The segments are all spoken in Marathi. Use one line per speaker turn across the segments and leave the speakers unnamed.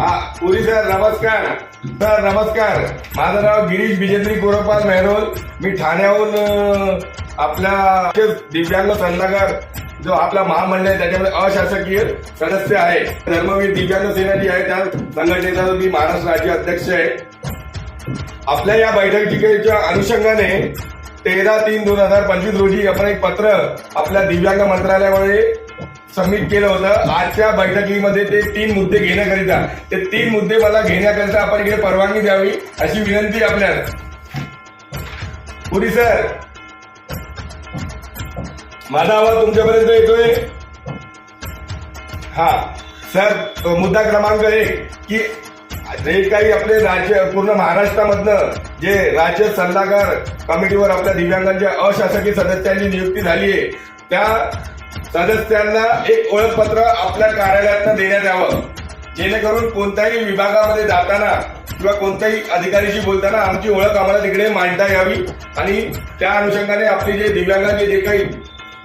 हा पुरी सर नमस्कार. सर नमस्कार. माझं नाव गिरीश बिजेंद्री गोरपाल मेहरोल. मी ठाण्याहून आपल्या दिव्यांग सल्लागार जो आपला महामंडळ आहे त्याच्यामध्ये अशासकीय सदस्य आहे. धर्मवीर दिव्यांग सेना जी आहे त्या संघटनेचा मी महाराष्ट्र राज्य अध्यक्ष आहे. आपल्या या बैठकीच्या अनुषंगाने 13/3/2025 रोजी आपण एक पत्र आपल्या दिव्यांग मंत्रालयामध्ये सबमिट केलं होतं. आजच्या बैठकीमध्ये ते 3 मुद्दे घेण्याकरिता ते 3 मुद्दे मला घेण्याकरिता आपण इकडे परवानगी द्यावी अशी विनंती आपल्याला. पुरी सर माझा आवाज तुमच्यापर्यंत येतोय? हा सर, तो मुद्दा क्रमांक 1 की जे काही आपले राज्य पूर्ण महाराष्ट्रामधनं जे राज्य सल्लागार कमिटीवर आपल्या दिव्यांगांच्या अशासकीय सदस्यांची नियुक्ती झाली आहे त्या सदस्यांना एक ओळखपत्र आपल्या कार्यालयातनं देण्यात यावं, जेणेकरून कोणत्याही विभागामध्ये जाताना किंवा कोणत्याही अधिकाऱ्याशी बोलताना आमची ओळख आम्हाला तिकडे मांडता यावी आणि त्या अनुषंगाने आपले जे दिव्यांगांचे जे काही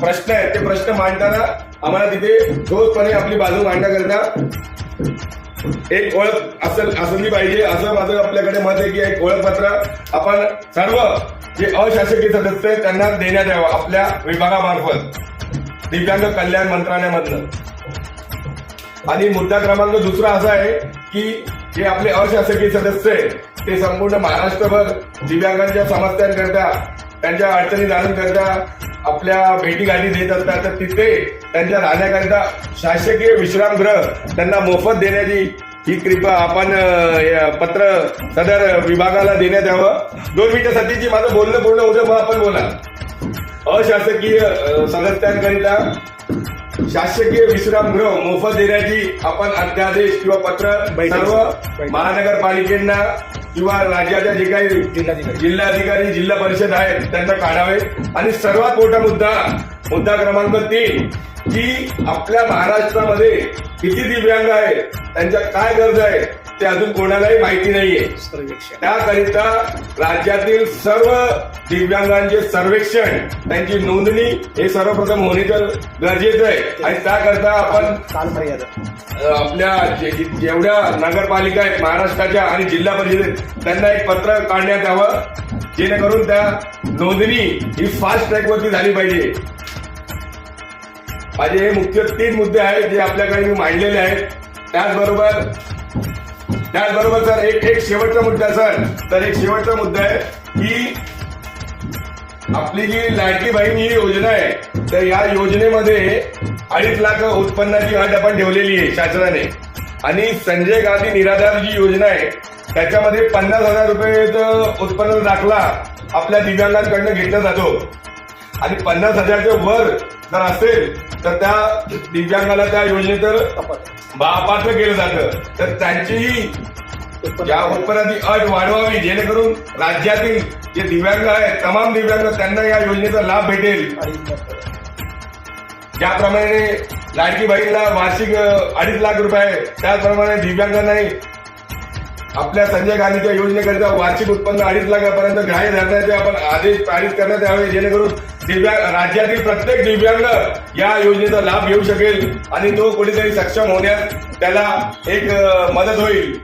प्रश्न आहेत ते प्रश्न मांडताना आम्हाला तिथे ठोसपणे आपली बाजू मांडण्याकरिता एक ओळख असली पाहिजे असं माझं आपल्याकडे मत आहे की एक ओळखपत्र आपण सर्व जे अशासकीय सदस्य आहेत त्यांना देण्यात यावं आपल्या विभागामार्फत दिव्यांग कल्याण मंत्रालयामधनं. आणि मुद्दा क्रमांक 2 असा आहे की जे आपले अशासकीय सदस्य आहेत ते संपूर्ण महाराष्ट्रभर दिव्यांगांच्या समस्यांकरता त्यांच्या अडचणी जाणून करता आपल्या भेटीगाठी देत असतात. तर तिथे त्यांच्या राहण्याकरिता शासकीय विश्रामगृह त्यांना मोफत देण्याची ही कृपा आपण पत्र सदर विभागाला देण्यात यावं. 2 मिनिटं सतीची माझं बोलणं पूर्ण होतं मग आपण बोला. अशासकीय सदस्यांकरिता शासकीय विश्रामगृह मोफत देण्याची आपण अध्यादेश किंवा पत्र सर्व महानगरपालिकेंना किंवा राज्याच्या जे काही जिल्हाधिकारी जिल्हा परिषद आहेत त्यांना काढावे. आणि सर्वात मोठा मुद्दा क्रमांक 3 की आपल्या महाराष्ट्रामध्ये किती दिव्यांग आहेत, त्यांच्या काय गरजा आहेत ते अजून कोणालाही माहिती नाहीये. त्याकरिता राज्यातील सर्व दिव्यांगांचे सर्वेक्षण त्यांची नोंदणी हे सर्वप्रथम होणे तर गरजेचं आहे. आणि त्याकरता आपण आपल्या जेवढ्या नगरपालिका आहेत महाराष्ट्राच्या आणि जिल्हा परिषद त्यांना एक पत्र काढण्यात यावं, जेणेकरून त्या नोंदणी ही फास्ट ट्रॅकवरती झाली पाहिजे. माझे हे मुख्य 3 मुद्दे आहेत जे आपल्याकडे मी मांडलेले आहेत. त्याचबरोबर सर एक शेवटचा मुद्दा एक शेवटचा मुद्दा आहे की आपली जी लाडकी बहीण ही योजना आहे तर या योजनेमध्ये 2.5 लाख उत्पन्नाची अट आपण ठेवलेली आहे शासनाने. आणि संजय गांधी निराधार जी योजना आहे त्याच्यामध्ये 50,000 रुपयेचं उत्पन्न दाखला आपल्या दिव्यांगांकडनं घेतला जातो. आणि 50,000च्या वर जर असेल तर त्या दिव्यांगाला त्या योजनेत पात्र केलं जातं. तर त्यांचीही या उत्पन्नाची अट वाढवावी, जेणेकरून राज्यातील जे दिव्यांग आहेत तमाम दिव्यांग त्यांना या योजनेचा लाभ भेटेल. ज्याप्रमाणे लाडकी बहीणला वार्षिक 2.5 लाख रुपये त्याचप्रमाणे दिव्यांगांनाही आपल्या संजय गांधीच्या योजनेकरिता वार्षिक उत्पन्न 2.5 लाखापर्यंत ग्राह्य धरण्याचे आपण आदेश पारित करण्यात यावे, जेणेकरून राज्यातील प्रत्येक दिव्यांग या योजनेचा लाभ घेऊ शकेल आणि तो कुठेतरी सक्षम होण्यास त्याला एक मदत होईल.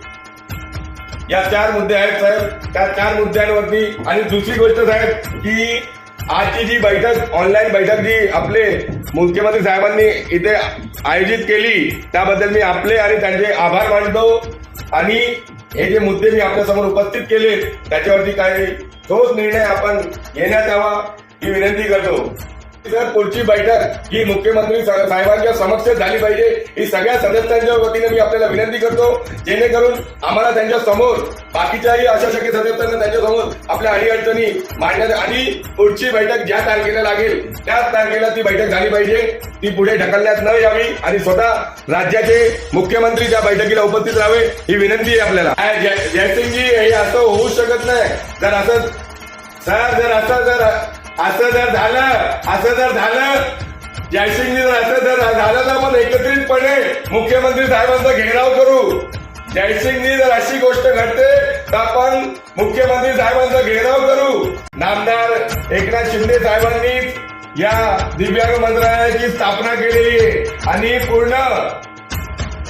या 4 मुद्दे आहेत साहेब. त्या 4 मुद्द्यांवरती. आणि दुसरी गोष्ट साहेब की आजची जी बैठक ऑनलाईन बैठक जी आपले मुख्यमंत्री साहेबांनी इथे आयोजित केली त्याबद्दल मी आपले आणि त्यांचे आभार मानतो. आणि हे जे मुद्दे मी आपल्यासमोर उपस्थित केले त्याच्यावरती काही ठोस निर्णय आपण घेण्यात यावा ही विनंती करतो. सर पुढची बैठक ही मुख्यमंत्री साहेबांच्या समक्ष झाली पाहिजे ही सगळ्या सदस्यांच्या वतीने मी आपल्याला विनंती करतो, जेणेकरून आम्हाला त्यांच्या समोर बाकीच्याही अशासकीय सदस्यांना त्यांच्या समोर आपल्या अडीअडचणी मांडण्यात आणि पुढची बैठक ज्या तारखेला लागेल त्याच तारखेला ती बैठक झाली पाहिजे. ती पुढे ढकलण्यात न यावी आणि स्वतः राज्याचे मुख्यमंत्री त्या बैठकीला उपस्थित राहावे ही विनंती आहे आपल्याला. जयसिंगजी हे असं होऊ शकत नाही. जर असं झालं जयसिंगजी जर झालं तर आपण एकत्रितपणे मुख्यमंत्री साहेबांचा घेराव करू. जयसिंगजी जर अशी गोष्ट घडते तर आपण मुख्यमंत्री साहेबांचा घेराव करू. नामदार एकनाथ शिंदे साहेबांनी या दिव्यांग मंत्रालयाची स्थापना केलेली आहे आणि पूर्ण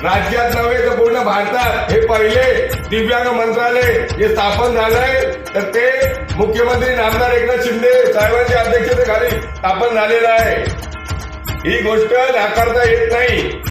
राज्यात नव्हे तर पूर्ण भारतात हे पहिले दिव्यांग मंत्रालय जे स्थापन झालंय तर ते मुख्यमंत्री नामदार एकनाथ शिंदे साहेबांच्या अध्यक्षतेखाली स्थापन झालेलं आहे. ही गोष्ट नाकारता येत नाही.